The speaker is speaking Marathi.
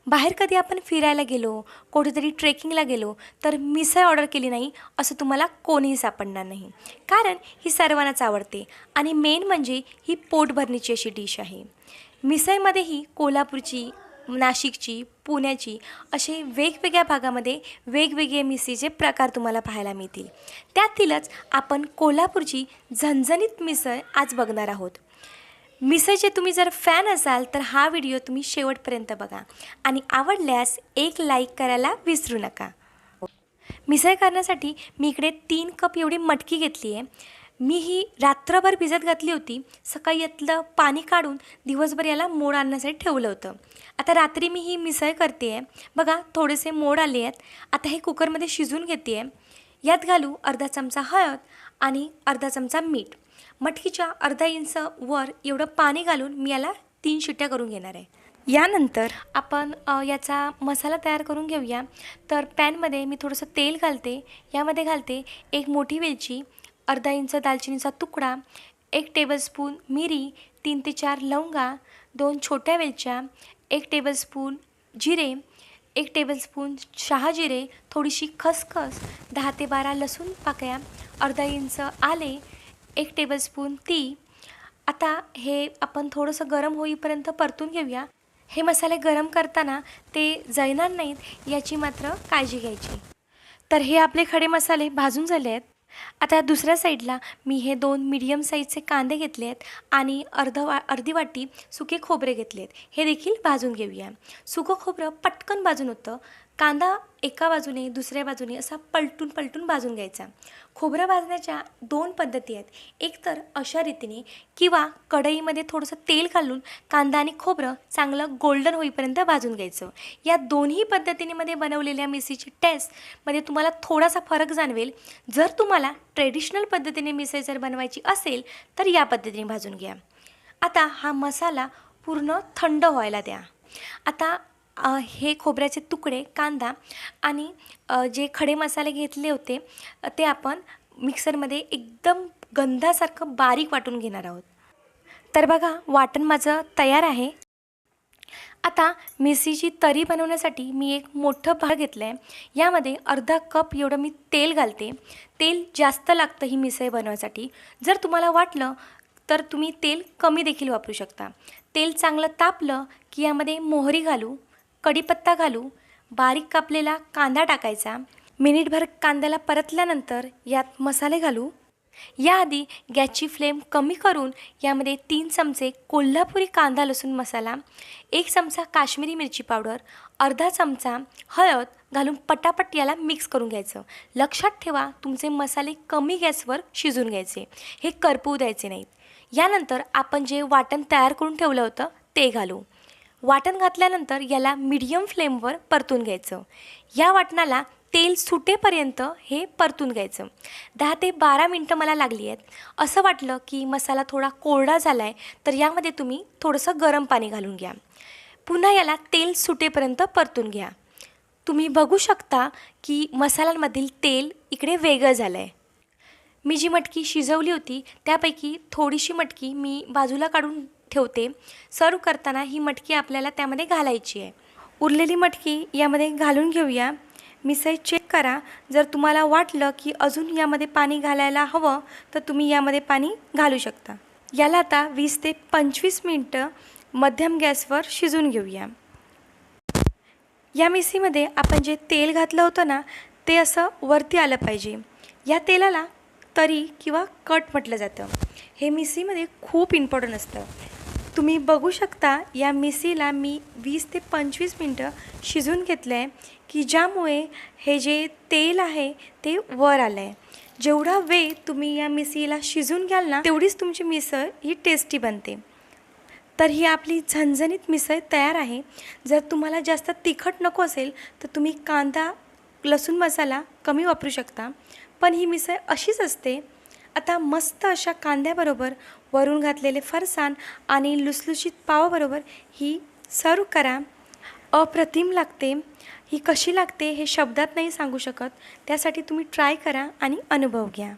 बाहेर कधी आपण फिरायला गेलो, कुठेतरी ट्रेकिंगला गेलो तर मिसळ ऑर्डर केली नाही असं तुम्हाला कोणीही सापडणार नाही, कारण ही सर्वांनाच आवडते आणि मेन म्हणजे ही पोटभरणीची अशी डिश आहे। मिसळमध्येही कोल्हापूरची, नाशिकची, पुण्याची असे वेगवेगळ्या भागामध्ये वेगवेगळे मिसळीचे प्रकार तुम्हाला पाहायला मिळतील। त्यातीलच आपण कोल्हापूरची झणझणीत मिसळ आज बघणार आहोत। मिसळचे तुम्ही जर फॅन असाल तर हा व्हिडिओ तुम्ही शेवटपर्यंत बघा आणि आवडल्यास एक लाईक करायला विसरू नका। मिसळ करण्यासाठी मी इकडे 3 कप एवढी मटकी घेतली आहे। मी ही रात्रभर भिजत घातली होती। सकाळी यातलं पाणी काढून दिवसभर याला मोड आणण्यासाठी ठेवलं होतं। आता रात्री मी ही मिसळ करते आहे। बघा थोडेसे मोड आले आहेत। आता हे कुकरमध्ये शिजवून घेते आहे। यात घालू अर्धा चमचा हळद आणि अर्धा चमचा मीठ। मटकीच्या अर्धा इंच वर एवढं पाणी घालून मी याला 3 शिट्ट्या करून घेणार आहे। यानंतर आपण याचा मसाला तयार करून घेऊया। तर पॅनमध्ये मी थोडंसं तेल घालते। यामध्ये घालते 1 मोठी वेलची, अर्धा इंच दालचिनीचा तुकडा, 1 टेबलस्पून मिरी, 3 ते 4 लवंगा, 2 छोट्या वेलच्या, 1 टेबलस्पून जिरे, 1 टेबलस्पून शहाजिरे, थोडीशी खसखस, 10 ते 12 लसूण पाकळ्या, अर्धा इंच आले, 1 टेबलस्पून तीळ। आता हे आपण थोडंसं गरम होईपर्यंत परतून घेऊया। हे मसाले गरम करताना ते जळणार नाहीत याची मात्र काळजी घ्यायची। तर हे आपले खडे मसाले भाजून झाले आहेत। आता दुसऱ्या साईडला मी हे 2 मीडियम साईजचे कांदे घेतले आहेत आणि अर्धी वाटी सुके खोबरे घेतले आहेत। हे देखील भाजून घेऊया। सुकं खोबरं पटकन भाजून होतं। कांदा एका बाजूने दुसऱ्या बाजूने असा पलटून भाजून घ्यायचा। खोबरं भाजण्याच्या 2 पद्धती आहेत। एक तर अशा रीतीने किंवा कढईमध्ये थोडंसं तेल घालून कांदा आणि खोबरं चांगलं गोल्डन होईपर्यंत भाजून घ्यायचं। या दोन्ही पद्धतींमध्ये बनवलेल्या मिसळीची टेस्टमध्ये तुम्हाला थोडासा फरक जाणवेल। जर तुम्हाला ट्रेडिशनल पद्धतीने मिसळ जर बनवायची असेल तर या पद्धतीने भाजून घ्या। आता हा मसाला पूर्ण थंड व्हायला द्या। आता हे खोबऱ्याचे तुकडे, कांदा आणि जे खडे मसाले घेतले होते ते आपण मिक्सरमध्ये एकदम गंधासारखं बारीक वाटून घेणार आहोत। तर बघा वाटण माझं तयार आहे। आता मिसळीची तरी बनवण्यासाठी मी एक मोठं भांडं घेतलं आहे। यामध्ये अर्धा कप एवढं मी तेल घालते। तेल जास्त लागतं ही मिसळ बनवण्यासाठी। जर तुम्हाला वाटलं तर तुम्ही तेल कमी देखील वापरू शकता। तेल चांगलं तापलं की यामध्ये मोहरी घालू, कढीपत्ता घालू, बारीक कापलेला कांदा टाकायचा। मिनिटभर कांद्याला परतल्यानंतर यात मसाले घालू। याआधी गॅसची फ्लेम कमी करून यामध्ये 3 चमचे कोल्हापुरी कांदा लसूण मसाला, 1 चमचा काश्मीरी मिरची पावडर, अर्धा चमचा हळद घालून पटापट याला मिक्स करून घ्यायचं। लक्षात ठेवा तुमचे मसाले कमी गॅसवर शिजून घ्यायचे, हे करपवू द्यायचे नाहीत। यानंतर आपण जे वाटण तयार करून ठेवलं होतं ते घालू। वाटण घातल्यानंतर याला मीडियम फ्लेमवर परतून घ्यायचं। या वाटणाला तेल सुटेपर्यंत हे परतून घ्यायचं। 10 ते 12 मिनटं मला लागली आहेत। असं वाटलं की मसाला थोडा कोरडा झाला आहे तर यामध्ये तुम्ही थोडंसं गरम पाणी घालून घ्या। पुन्हा याला तेल सुटेपर्यंत परतून घ्या। तुम्ही बघू शकता की मसाल्यांमधील तेल इकडे वेगळं झालं आहे। मी जी मटकी शिजवली होती त्यापैकी थोडीशी मटकी मी बाजूला काढून ठेवते। सर्व करताना ही मटकी आपल्याला त्यामध्ये घालायची आहे। उरलेली मटकी यामध्ये घालून घेऊया। मिसळ चेक करा। जर तुम्हाला वाटलं की अजून यामध्ये पाणी घालायला हवं तर तुम्ही यामध्ये पाणी घालू शकता। याला आता 20 ते 25 मिनटं मध्यम गॅसवर शिजून घेऊया। या मिसळीमध्ये आपण जे तेल घातलं होतं ना ते असं वरती आलं पाहिजे। या तेलाला तरी किंवा कट म्हटलं जातं। हे मिसळीमध्ये खूप इम्पॉर्टंट असतं। तुम्ही बघू शकता या मिसळीला मी 20 ते 25 मिनटं शिजून घेतलं आहे की ज्यामुळे हे जे तेल आहे ते वर आलं आहे। जेवढा वेळ तुम्ही या मिसळीला शिजून घ्याल ना तेवढीच तुमची मिसळ ही टेस्टी बनते। तर ही आपली झणझणीत मिसळ तयार आहे। जर तुम्हाला जास्त तिखट नको असेल तर तुम्ही कांदा लसूण मसाला कमी वापरू शकता, पण ही मिसळ अशीच असते। आता मस्त अशा कांद्याबरोबर वरून घातलेले फरसाण आणि लुसलुशीत पावाबरोबर ही सर्व करा। अप्रतिम लागते। ही कशी लागते हे शब्दात नाही सांगू शकत, त्यासाठी तुम्ही ट्राय करा आणि अनुभव घ्या।